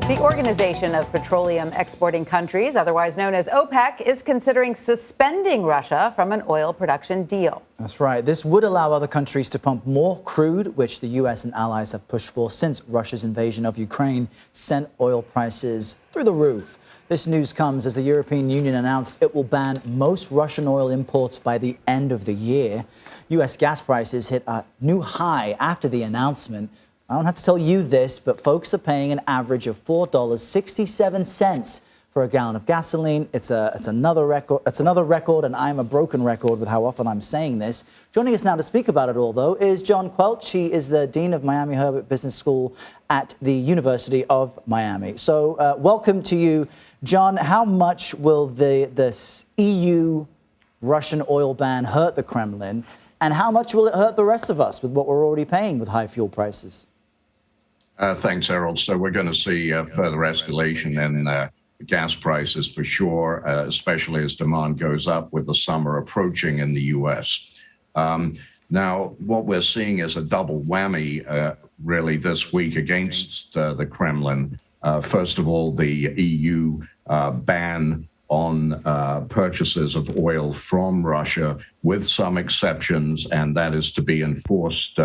The Organization of Petroleum Exporting Countries, otherwise known as OPEC, is considering suspending Russia from an oil production deal. That's right. This would allow other countries to pump more crude, which the U.S. and allies have pushed for since Russia's invasion of Ukraine sent oil prices through the roof. This news comes as the European Union announced it will ban most Russian oil imports by the end of the year. U.S. gas prices hit a new high after the announcement. I don't have to tell you this, but folks are paying an average of $4.67 for a gallon of gasoline. It's another record, and I'm a broken record with how often I'm saying this. Joining us now to speak about it all, though, is John Quelch. He is the Dean of Miami Herbert Business School at the University of Miami. So welcome to you, John. How much will this EU Russian oil ban hurt the Kremlin, and how much will it hurt the rest of us with what we're already paying with high fuel prices? Thanks, Errol. So we're going to see further escalation in gas prices for sure, especially as demand goes up with the summer approaching in the U.S. Now, what we're seeing is a double whammy, really, this week against the Kremlin. First of all, the EU ban on purchases of oil from Russia, with some exceptions, and that is to be enforced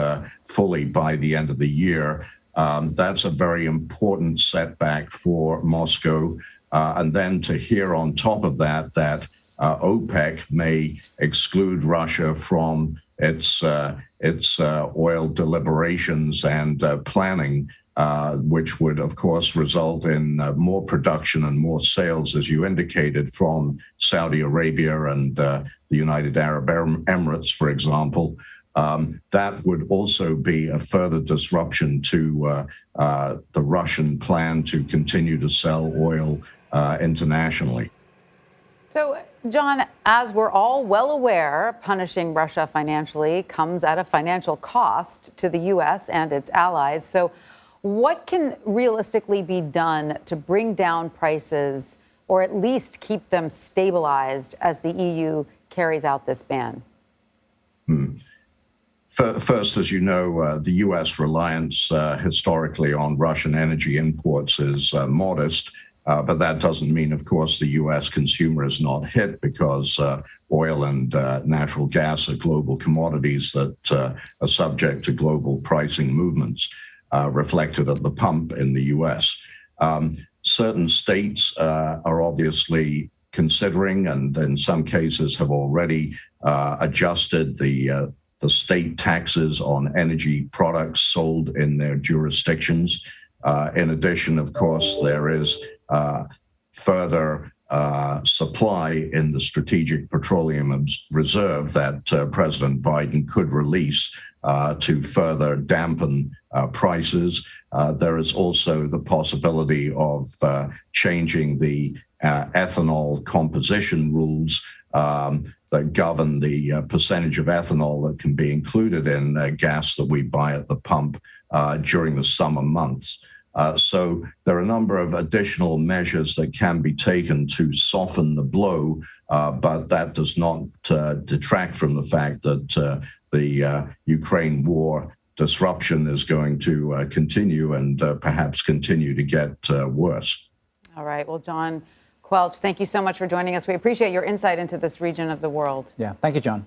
fully by the end of the year. That's a very important setback for Moscow. And then to hear on top of that, that OPEC may exclude Russia from its oil deliberations and planning, which would, of course, result in more production and more sales, as you indicated, from Saudi Arabia and the United Arab Emirates, for example. That would also be a further disruption to the Russian plan to continue to sell oil internationally. So, John, as we're all well aware, punishing Russia financially comes at a financial cost to the U.S. and its allies. So what can realistically be done to bring down prices, or at least keep them stabilized, as the EU carries out this ban? First, as you know, the U.S. reliance historically on Russian energy imports is modest, but that doesn't mean, of course, the U.S. consumer is not hit, because oil and natural gas are global commodities that are subject to global pricing movements reflected at the pump in the U.S. Certain states are obviously considering, and in some cases have already adjusted the state taxes on energy products sold in their jurisdictions. In addition, of course, there is further supply in the Strategic Petroleum Reserve that President Biden could release to further dampen prices. There is also the possibility of changing the ethanol composition rules that govern the percentage of ethanol that can be included in gas that we buy at the pump during the summer months. So there are a number of additional measures that can be taken to soften the blow, but that does not detract from the fact that the Ukraine war disruption is going to continue, and perhaps continue to get worse. All right. Well, John Quelch, thank you so much for joining us. We appreciate your insight into this region of the world. Yeah. Thank you, John.